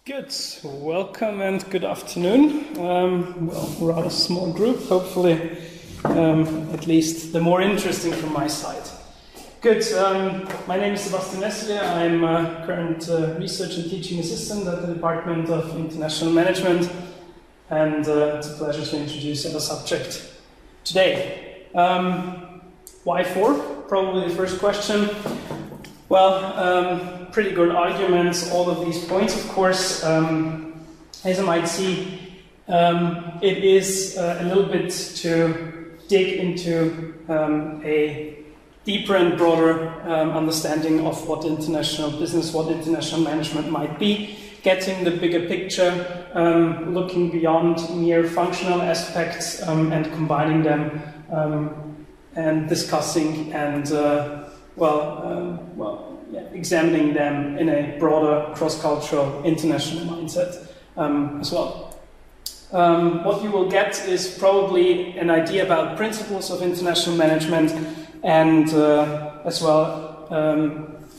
Good, welcome and good afternoon. Well, rather small group, hopefully at least the more interesting from my side. Good, my name is Sebastian Nestle. I'm a current research and teaching assistant at the Department of International Management, and it's a pleasure to introduce our subject today. Why 4? Probably the first question. Well, pretty good arguments, all of these points, of course. As you might see, it is a little bit to dig into a deeper and broader understanding of what international business, what international management might be, getting the bigger picture, looking beyond mere functional aspects and combining them and discussing and examining them in a broader cross-cultural international mindset as well. What you will get is probably an idea about principles of international management and as well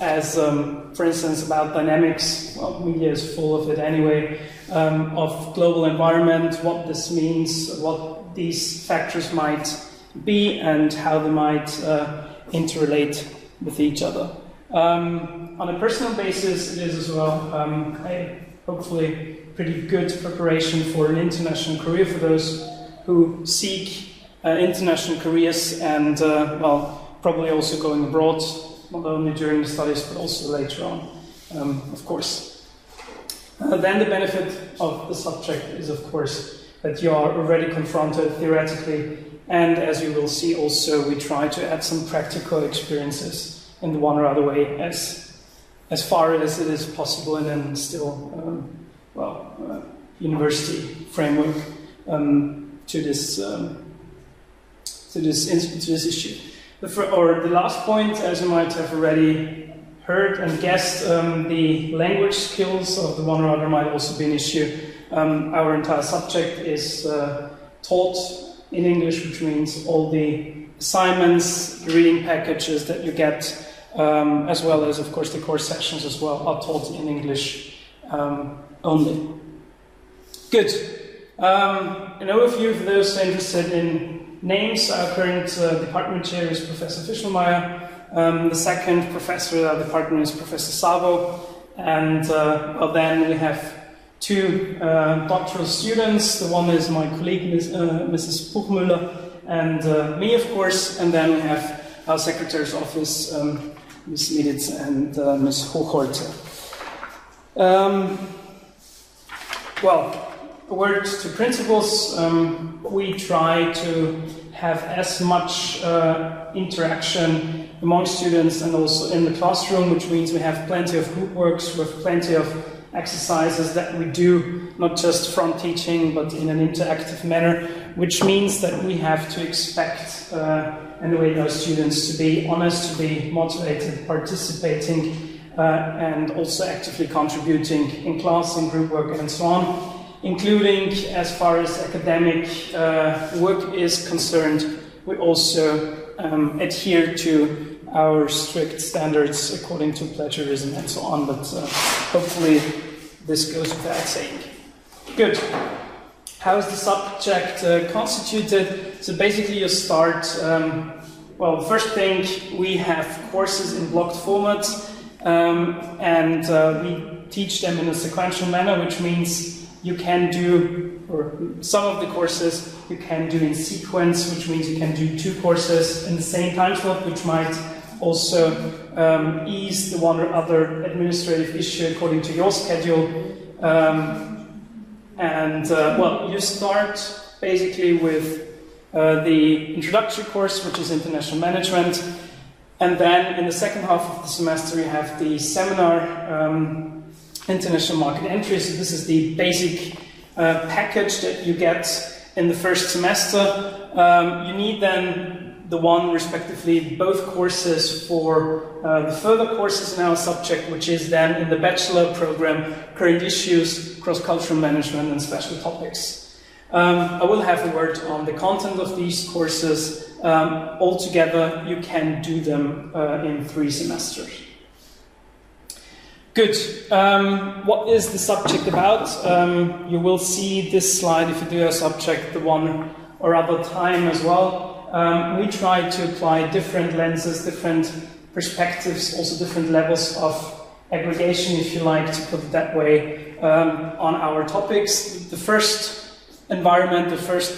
as, for instance, about dynamics. Well, media is full of it anyway, of global environment, what this means, what these factors might be and how they might interrelate with each other. On a personal basis, it is as well a hopefully pretty good preparation for an international career for those who seek international careers and, well, probably also going abroad, not only during the studies but also later on, of course. Then the benefit of the subject is, of course, that you are already confronted theoretically, and as you will see also, we try to add some practical experiences in the one or other way as far as it is possible in a still university framework to this issue. The last point, as you might have already heard and guessed, the language skills of the one or other might also be an issue. Our entire subject is taught in English, which means all the assignments, reading packages that you get, as well as, of course, the course sessions as well, are taught in English only. Good. An overview for those interested in names. Our current department chair is Professor Fischelmeier. The second professor at our department is Professor Sabo. And then we have two doctoral students. The one is my colleague, Mrs. Buchmüller, and me, of course. And then we have our secretary's office, Ms. Lieditz and Ms. Hochholzer. Well, a word to principles. We try to have as much interaction among students and also in the classroom, which means we have plenty of group works, we have plenty of exercises that we do, not just from teaching, but in an interactive manner, which means that we have to expect anyway our students to be honest, to be motivated, participating, and also actively contributing in class, in group work, and so on, including as far as academic work is concerned. We also adhere to our strict standards according to plagiarism and so on, but hopefully this goes without saying. Good. How is the subject constituted? So basically you start, well, the first thing, we have courses in blocked format, and we teach them in a sequential manner, which means you can do, or some of the courses you can do in sequence, which means you can do 2 courses in the same time slot, which might also ease the one or other administrative issue according to your schedule. Well, you start basically with the introductory course, which is international management, and then in the second half of the semester you have the seminar, international market entry. So this is the basic package that you get in the first semester. You need then the one, respectively, both courses for the further courses in our subject, which is then in the Bachelor program, current issues, cross-cultural management, and special topics. I will have a word on the content of these courses. Altogether, you can do them in 3 semesters. Good. What is the subject about? You will see this slide if you do a subject the one or other time as well. We try to apply different lenses, different perspectives, also different levels of aggregation, if you like to put it that way, on our topics. The first environment, the first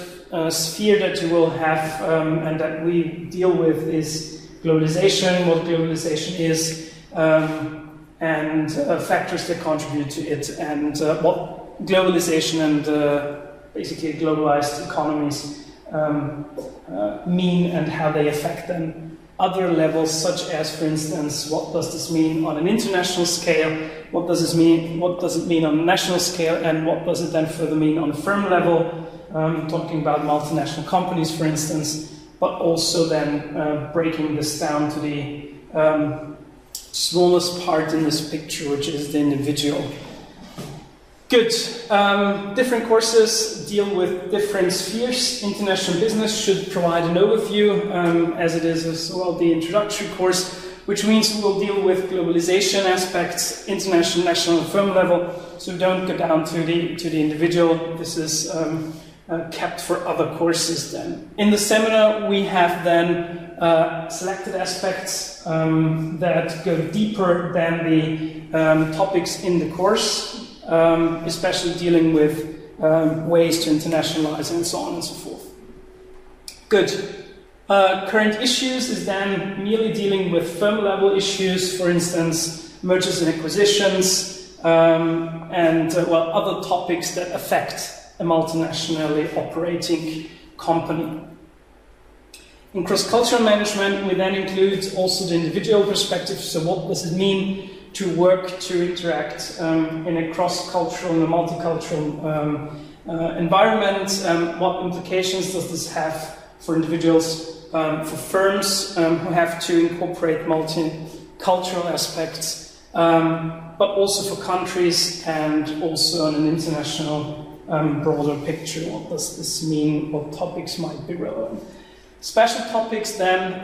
sphere that you will have and that we deal with is globalization, what globalization is, and factors that contribute to it, and what globalization and basically globalized economies mean and how they affect them. Other levels, such as, for instance, what does this mean on an international scale, what does it mean on a national scale, and what does it then further mean on a firm level, talking about multinational companies, for instance, but also then breaking this down to the smallest part in this picture, which is the individual. Good. Different courses deal with different spheres. International business should provide an overview, as it is as well the introductory course, which means we will deal with globalization aspects, international, national, and firm level. So we don't go down to the individual. This is kept for other courses then. In the seminar, we have then selected aspects that go deeper than the topics in the course, especially dealing with ways to internationalize and so on and so forth. Good. Current issues is then merely dealing with firm level issues, for instance, mergers and acquisitions, and well, other topics that affect a multinationally operating company. In cross-cultural management, we then include also the individual perspective. So what does it mean to work, to interact in a cross-cultural and a multicultural environment? What implications does this have for individuals, for firms who have to incorporate multicultural aspects, but also for countries and also on an international broader picture? What does this mean? What topics might be relevant? Special topics then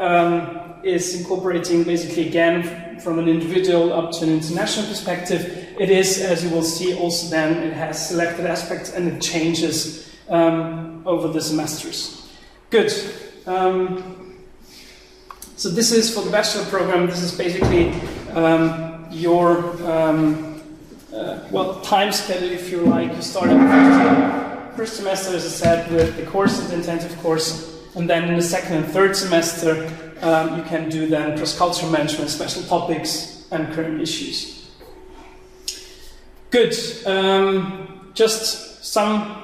is incorporating basically again from an individual up to an international perspective. It is, as you will see also then, it has selected aspects and it changes over the semesters. Good. So this is for the bachelor program. This is basically your well, time schedule, if you like. You start at first semester, as I said, with the course, the intensive course. And then in the second and third semester, you can do then cross-cultural management, special topics, and current issues. Good. Just some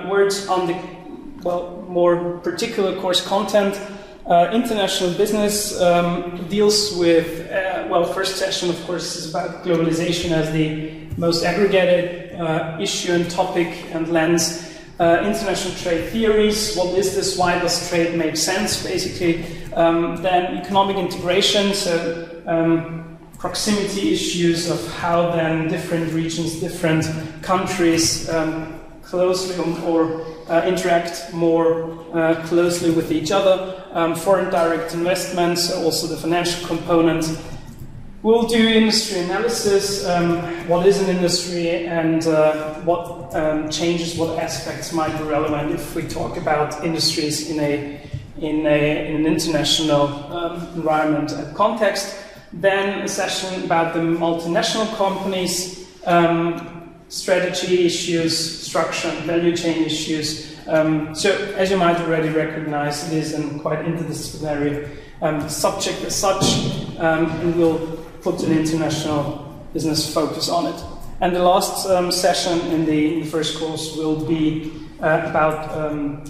words on the more particular course content. International business deals with, first session, of course, is about globalization as the most aggregated issue and topic and lens. International trade theories, what is this, why does trade make sense, basically. Then economic integration, so proximity issues of how then different regions, different countries closely or interact more closely with each other. Foreign direct investments, also the financial component. We'll do industry analysis, what is an industry and what changes, what aspects might be relevant if we talk about industries in an international environment and context. Then a session about the multinational companies, strategy issues, structure and value chain issues. So as you might already recognize, it is a quite interdisciplinary subject as such, and we'll put an international business focus on it. And the last session in the first course will be about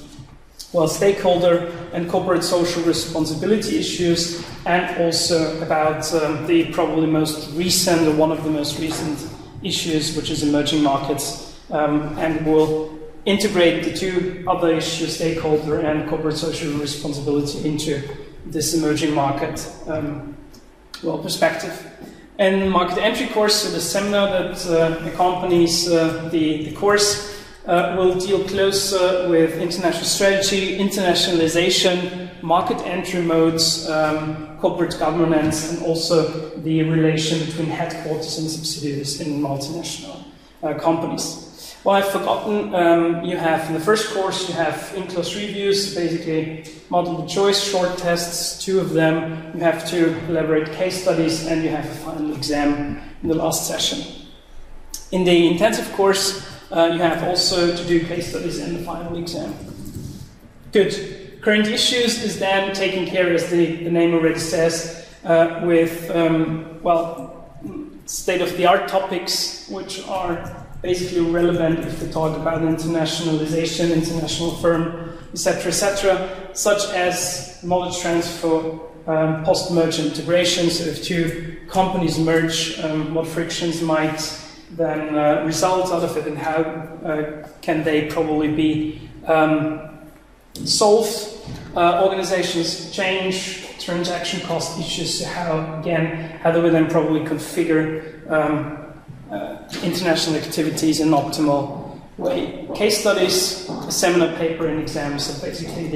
stakeholder and corporate social responsibility issues, and also about the probably most recent, or one of the most recent issues, which is emerging markets, and we'll integrate the two other issues, stakeholder and corporate social responsibility, into this emerging market perspective. And market entry course, so the seminar that accompanies the course, will deal closer with international strategy, internationalization, market entry modes, corporate governance, and also the relation between headquarters and subsidiaries in multinational companies. Well, I've forgotten, you have in the first course, you have in-class reviews, basically multiple choice, short tests, 2 of them. You have to elaborate case studies, and you have a final exam in the last session. In the intensive course, you have also to do case studies and the final exam. Good. Current issues is then taken care, as the name already says, with, well, state-of-the-art topics, which are basically relevant if we talk about internationalization, international firm, etc., such as knowledge transfer, post-merger integration. So if 2 companies merge, what frictions might then result out of it, and how can they probably be solved? Organizations change, transaction cost issues, how do we then probably configure international activities in an optimal way? Case studies, a seminar paper, and exams are basically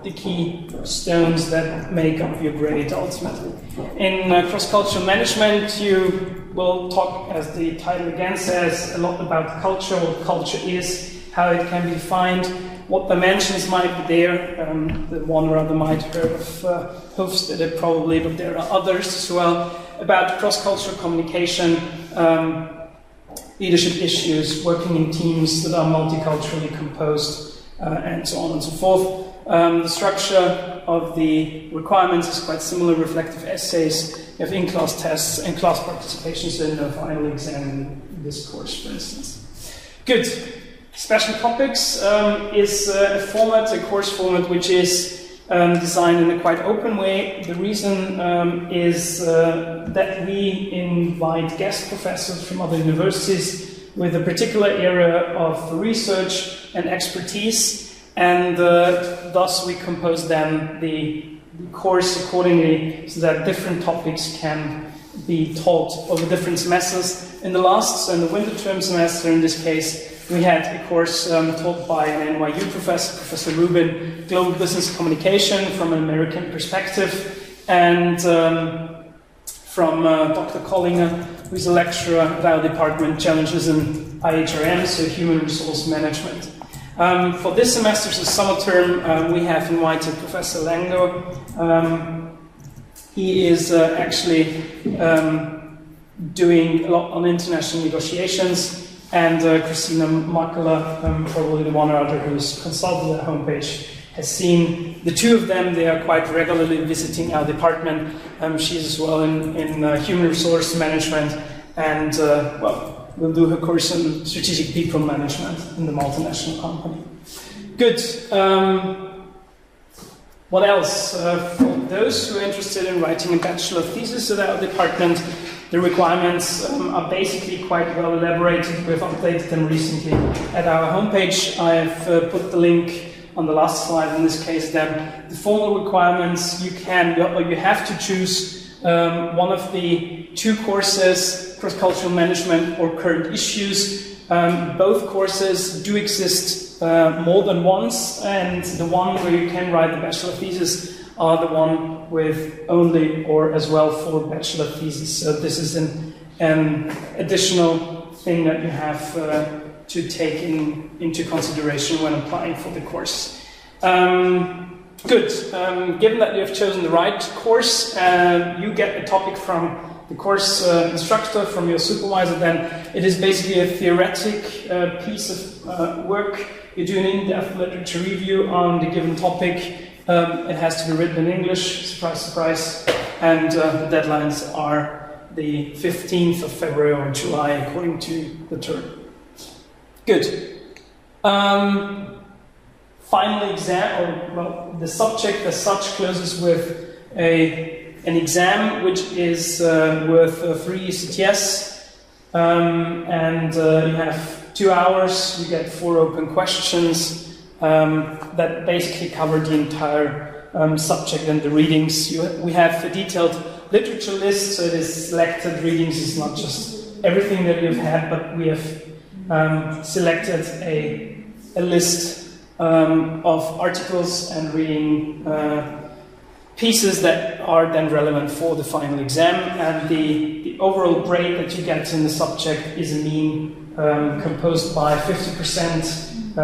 the key stones that make up your grade ultimately. In cross-cultural management, you will talk, as the title again says, a lot about culture, what culture is, how it can be defined, what dimensions might be there. The one or other might have heard of Hofstede probably, but there are others as well, about cross-cultural communication, leadership issues, working in teams that are multiculturally composed, and so on and so forth. The structure of the requirements is quite similar: reflective essays, you have in-class tests, and class participations in the final exam in this course, for instance. Good. Special topics is a format, a course format, which is designed in a quite open way. The reason is that we invite guest professors from other universities with a particular area of research and expertise, and thus we compose then the course accordingly so that different topics can be taught over different semesters. In the last, so in the winter term semester in this case, we had a course taught by an NYU professor, Professor Rubin, Global Business Communication from an American perspective, and from Dr. Collinger, who is a lecturer at our department, Challenges in IHRM, so Human Resource Management. For this semester's summer term, we have invited Professor Lango. He is actually doing a lot on international negotiations, and Christina Makala, probably the one or other who's consulted our homepage, has seen the 2 of them. They are quite regularly visiting our department. She's as well in human resource management, and well, will do her course in strategic people management in the multinational company. Good. What else? For those who are interested in writing a bachelor thesis at our department, the requirements are basically quite well elaborated. We've updated them recently at our homepage. I've put the link on the last slide. In this case, then the formal requirements, you have to choose one of the 2 courses, cross-cultural management or current issues. Both courses do exist more than once, and the one where you can write the bachelor thesis are the one with only or as well 4 bachelor theses. So this is an additional thing that you have to take into consideration when applying for the course. Good. Given that you have chosen the right course, you get a topic from the course instructor, from your supervisor. Then it is basically a theoretic piece of work. You do an in-depth literature review on the given topic. It has to be written in English, surprise, surprise, and the deadlines are the 15th of February or July, according to the term. Good. Final exam, or well, the subject as such closes with an exam which is worth 3 ECTS, and you have 2 hours. You get 4 open questions that basically cover the entire subject and the readings. We have a detailed literature list, so it is selected readings. It's not just everything that you've had, but we have selected a list of articles and reading pieces that are then relevant for the final exam, and the overall grade that you get in the subject is a mean composed by 50%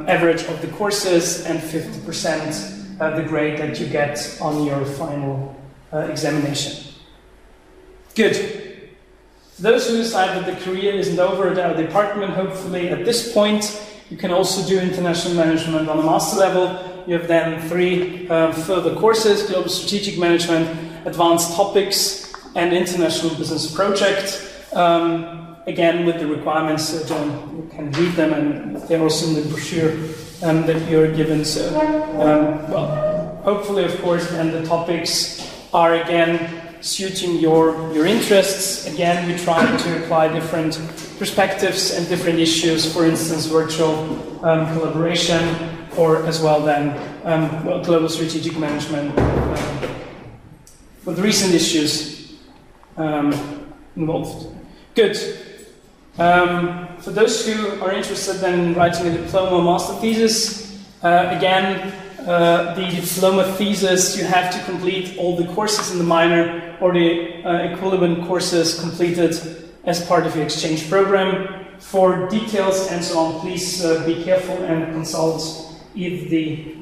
average of the courses and 50% the grade that you get on your final examination. Good. Those who decide that the career isn't over at our department, hopefully at this point, you can also do international management on a master level. You have then 3 further courses: Global Strategic Management, Advanced Topics, and International Business Project. Again, with the requirements, you can read them, and they're also in the brochure that you're given. So, well, hopefully, of course, and the topics are again suiting your interests. Again, we try to apply different perspectives and different issues, for instance, virtual collaboration, or as well then well, global strategic management with recent issues involved. Good. For those who are interested then in writing a diploma or master thesis, again, the diploma thesis, you have to complete all the courses in the minor or the equivalent courses completed as part of your exchange program. For details and so on, please be careful and consult either the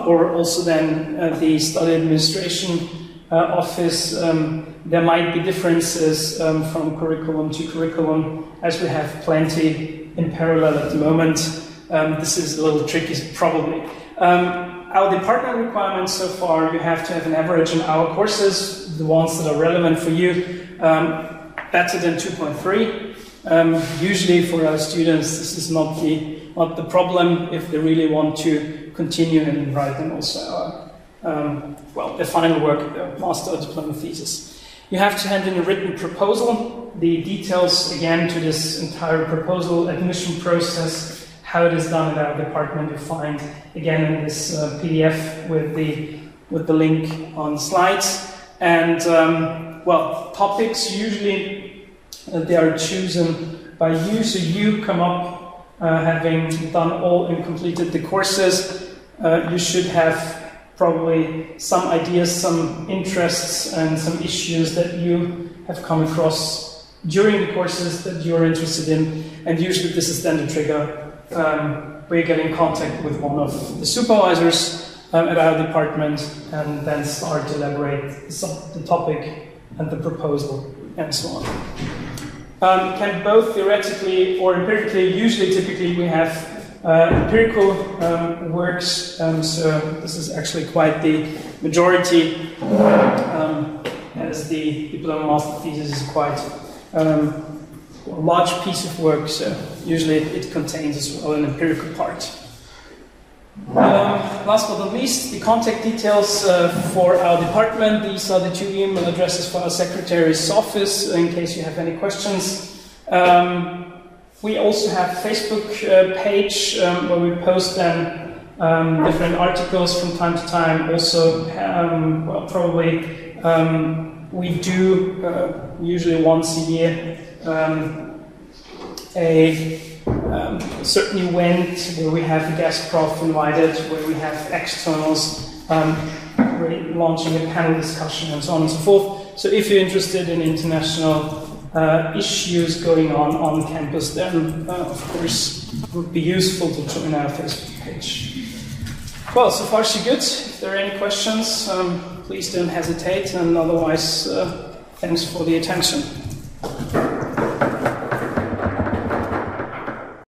or also then the study administration office. There might be differences from curriculum to curriculum, as we have plenty in parallel at the moment. This is a little tricky, probably. Our department requirements so far, you have to have an average in our courses, the ones that are relevant for you, better than 2.3. Usually for our students, this is not the problem if they really want to continue and write them also well, the final work, the master or diploma thesis. You have to hand in a written proposal. The details, again, to this entire proposal admission process, how it is done at our department, you find again in this PDF with the link on slides. And well, topics usually they are chosen by you, so you come up having done all and completed the courses. You should have probably some ideas, some interests, and some issues that you have come across during the courses that you're interested in, and usually this is then the trigger where you get in contact with one of the supervisors at our department and then start to elaborate the topic and the proposal and so on. Can both theoretically or empirically, usually typically we have empirical works, so this is actually quite the majority, as the diploma master thesis is quite a large piece of work, so usually it contains as well an empirical part. Last but not least, the contact details for our department. These are the 2 email addresses for our secretary's office in case you have any questions. We also have a Facebook page where we post then different articles from time to time. Also, well, probably we do usually once a year a certain event where we have a guest prof invited, where we have externals launching a panel discussion and so on and so forth. So if you're interested in international issues going on campus, then of course it would be useful to join our Facebook page. Well, so far so good. If there are any questions, please don't hesitate, and otherwise thanks for the attention.